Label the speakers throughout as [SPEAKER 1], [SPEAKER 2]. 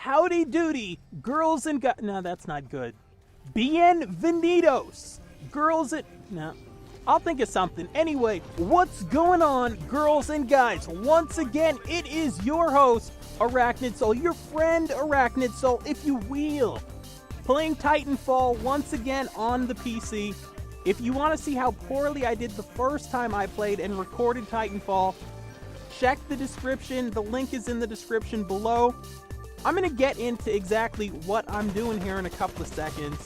[SPEAKER 1] Howdy doody, girls and guys. No, that's not good. Bienvenidos, girls and. No. I'll think of something. Anyway, what's going on, girls and guys? Once again, it is your host, Arachnid Soul, your friend Arachnid Soul, if you will. Playing Titanfall once again on the PC. If you want to see how poorly I did the first time I played and recorded Titanfall, check the description. The link is in the description below. I'm going to get into exactly what I'm doing here in a couple of seconds.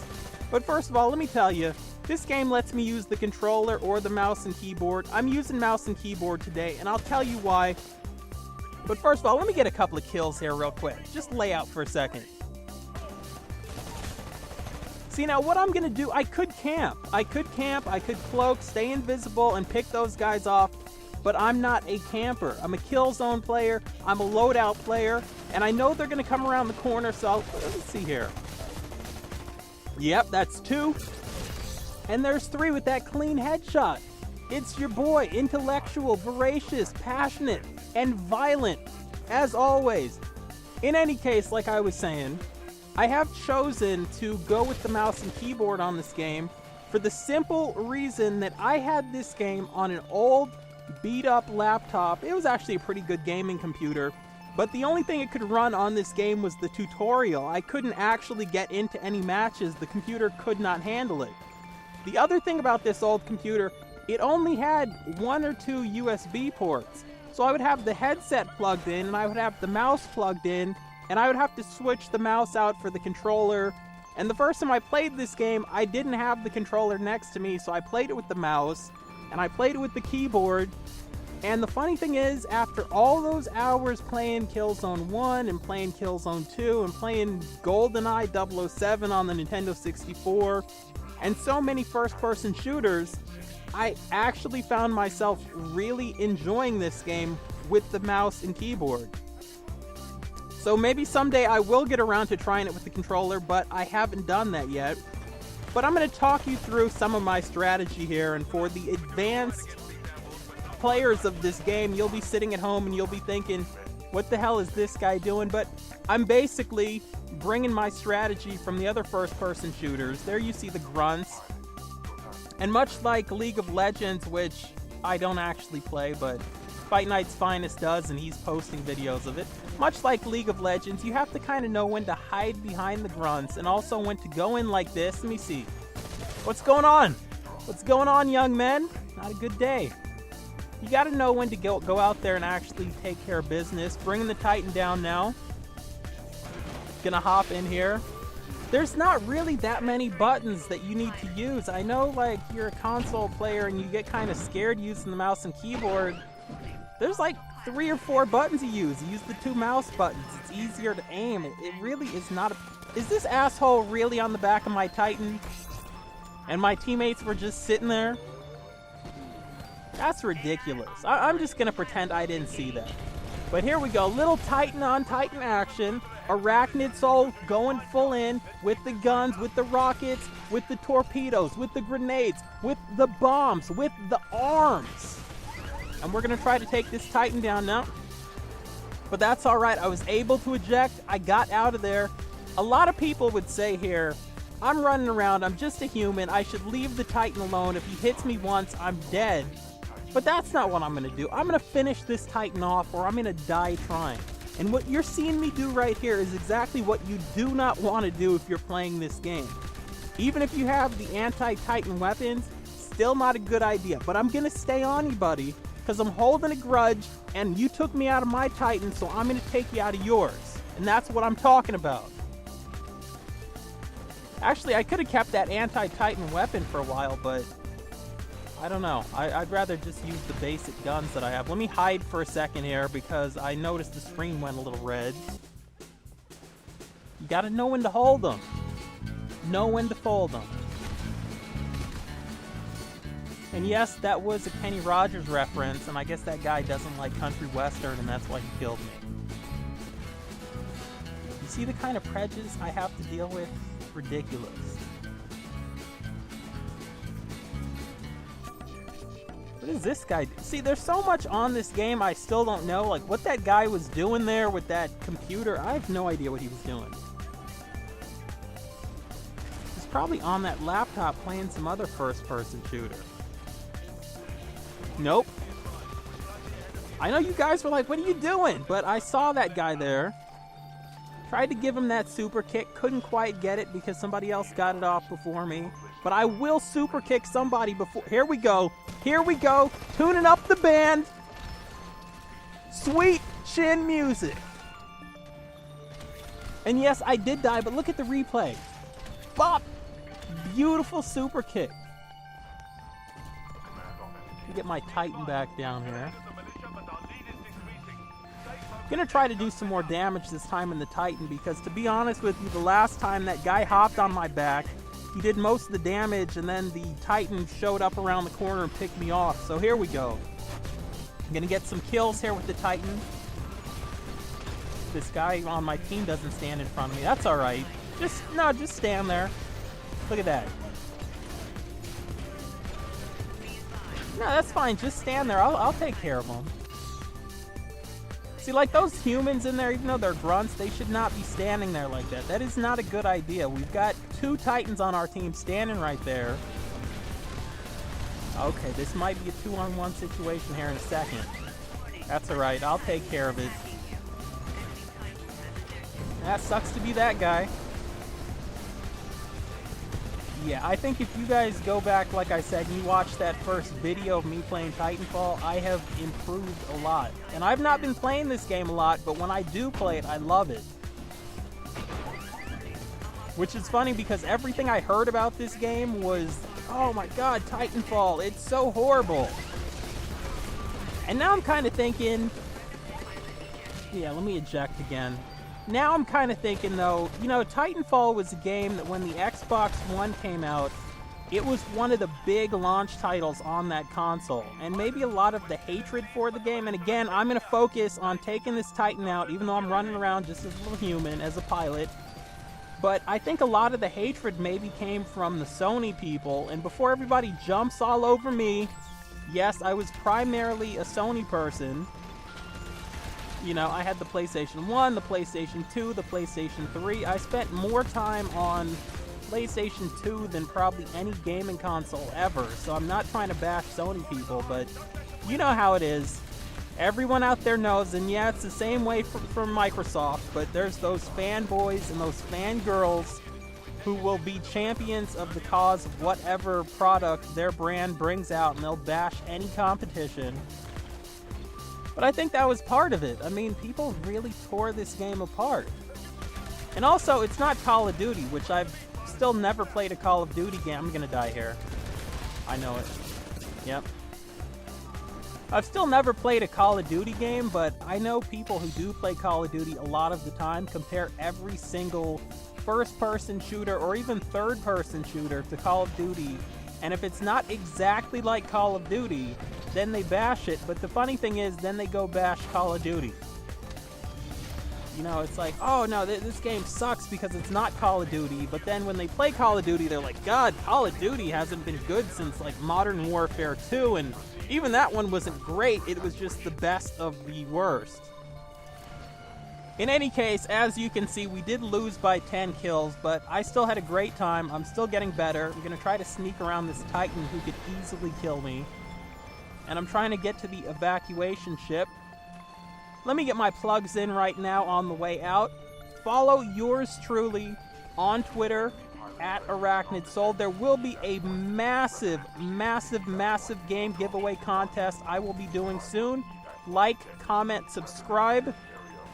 [SPEAKER 1] But first of all, let me tell you, this game lets me use the controller or the mouse and keyboard. I'm using mouse and keyboard today, and I'll tell you why. But first of all, let me get a couple of kills here real quick. Just lay out for a second. See, now what I'm going to do, I could camp. I could cloak, stay invisible, and pick those guys off. But I'm not a camper. I'm a kill zone player. I'm a loadout player. And I know they're going to come around the corner, so let's see here. Yep, that's 2. And there's 3 with that clean headshot. It's your boy, intellectual, voracious, passionate, and violent, as always. In any case, like I was saying, I have chosen to go with the mouse and keyboard on this game for the simple reason that I had this game on an old, beat-up laptop. It was actually a pretty good gaming computer, but the only thing it could run on this game was the tutorial. I couldn't actually get into any matches. The computer could not handle it. The other thing about this old computer, it only had 1 or 2 USB ports. So I would have the headset plugged in, and I would have the mouse plugged in, and I would have to switch the mouse out for the controller. And the first time I played this game, I didn't have the controller next to me, so I played it with the mouse, and I played it with the keyboard. And the funny thing is, after all those hours playing Killzone 1, and playing Killzone 2, and playing GoldenEye 007 on the Nintendo 64, and so many first-person shooters, I actually found myself really enjoying this game with the mouse and keyboard. So maybe someday I will get around to trying it with the controller, but I haven't done that yet. But I'm going to talk you through some of my strategy here, and for the advanced players of this game, you'll be sitting at home and you'll be thinking, what the hell is this guy doing? But I'm basically bringing my strategy from the other first-person shooters. There you see the grunts. And much like League of Legends, which I don't actually play, but Fight Night's Finest does, and he's posting videos of it. Much like League of Legends, you have to kind of know when to hide behind the grunts, and also when to go in like this. Let me see. What's going on? What's going on, young men? Not a good day. You gotta know when to go out there and actually take care of business. Bringing the Titan down now. Gonna hop in here. There's not really that many buttons that you need to use. I know, like, you're a console player and you get kind of scared using the mouse and keyboard. There's like 3 or 4 buttons you use. You use the 2 mouse buttons. It's easier to aim. It really is not a... Is this asshole really on the back of my Titan? And my teammates were just sitting there? That's ridiculous. I'm just gonna pretend I didn't see that. But here we go. Little Titan on Titan action. Arachnid Soul going full in with the guns, with the rockets, with the torpedoes, with the grenades, with the bombs, with the arms. And we're going to try to take this Titan down now. But that's alright. I was able to eject. I got out of there. A lot of people would say here, I'm running around. I'm just a human. I should leave the Titan alone. If he hits me once, I'm dead. But that's not what I'm going to do. I'm going to finish this Titan off, or I'm going to die trying. And what you're seeing me do right here is exactly what you do not want to do if you're playing this game. Even if you have the anti-Titan weapons, still not a good idea. But I'm going to stay on you, buddy, because I'm holding a grudge, and you took me out of my Titan, so I'm going to take you out of yours. And that's what I'm talking about. Actually, I could have kept that anti-Titan weapon for a while, but I don't know. I'd rather just use the basic guns that I have. Let me hide for a second here because I noticed the screen went a little red. You gotta know when to hold them. Know when to fold them. And yes, that was a Kenny Rogers reference, and I guess that guy doesn't like country western, and that's why he killed me. You see the kind of prejudice I have to deal with? Ridiculous. What does this guy do? See, there's so much on this game I still don't know. Like, what that guy was doing there with that computer, I have no idea what he was doing. He's probably on that laptop playing some other first-person shooter. Nope. I know you guys were like, what are you doing? But I saw that guy there. Tried to give him that super kick. Couldn't quite get it because somebody else got it off before me. But I will super kick somebody before. Here we go. Here we go. Tuning up the band. Sweet chin music. And yes, I did die, but look at the replay. Bop. Beautiful super kick. Get my Titan back down here. Gonna try to do some more damage this time in the Titan because, to be honest with you, the last time that guy hopped on my back, he did most of the damage, and then the Titan showed up around the corner and picked me off. So here we go. I'm gonna get some kills here with the Titan. This guy on my team doesn't stand in front of me. That's alright. Just stand there. Look at that. No, that's fine. Just stand there. I'll take care of them. See, like those humans in there, even though they're grunts, they should not be standing there like that. That is not a good idea. We've got 2 Titans on our team standing right there. Okay, this might be a 2-on-1 situation here in a second. That's alright. I'll take care of it. That sucks to be that guy. Yeah, I think if you guys go back, like I said, and you watch that first video of me playing Titanfall, I have improved a lot. And I've not been playing this game a lot, but when I do play it, I love it. Which is funny because everything I heard about this game was, oh my god, Titanfall, it's so horrible. And now I'm kind of thinking, yeah, let me eject again. Now I'm kind of thinking, though, you know, Titanfall was a game that when the Xbox One came out, it was one of the big launch titles on that console. And maybe a lot of the hatred for the game, and again, I'm going to focus on taking this Titan out, even though I'm running around just as a little human, as a pilot. But I think a lot of the hatred maybe came from the Sony people, and before everybody jumps all over me, yes, I was primarily a Sony person. You know, I had the PlayStation 1, the PlayStation 2, the PlayStation 3. I spent more time on PlayStation 2 than probably any gaming console ever. So I'm not trying to bash Sony people, but you know how it is. Everyone out there knows, and yeah, it's the same way for Microsoft, but there's those fanboys and those fangirls who will be champions of the cause of whatever product their brand brings out, and they'll bash any competition. But I think that was part of it. I mean, people really tore this game apart. And also, it's not Call of Duty, which I've still never played a Call of Duty game. I'm gonna die here. I know it. Yep. I've still never played a Call of Duty game, but I know people who do play Call of Duty a lot of the time compare every single first-person shooter or even third-person shooter to Call of Duty. And if it's not exactly like Call of Duty, then they bash it. But the funny thing is, then they go bash Call of Duty. You know, it's like, oh no, this game sucks because it's not Call of Duty. But then when they play Call of Duty, they're like, God, Call of Duty hasn't been good since like Modern Warfare 2. And even that one wasn't great. It was just the best of the worst. In any case, as you can see, we did lose by 10 kills, but I still had a great time. I'm still getting better. I'm going to try to sneak around this Titan who could easily kill me. And I'm trying to get to the evacuation ship. Let me get my plugs in right now on the way out. Follow yours truly on Twitter, @ArachnidSold. There will be a massive, massive, massive game giveaway contest I will be doing soon. Like, comment, subscribe.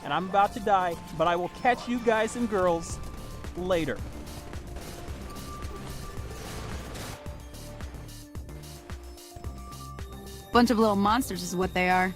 [SPEAKER 1] And I'm about to die, but I will catch you guys and girls later.
[SPEAKER 2] Bunch of little monsters is what they are.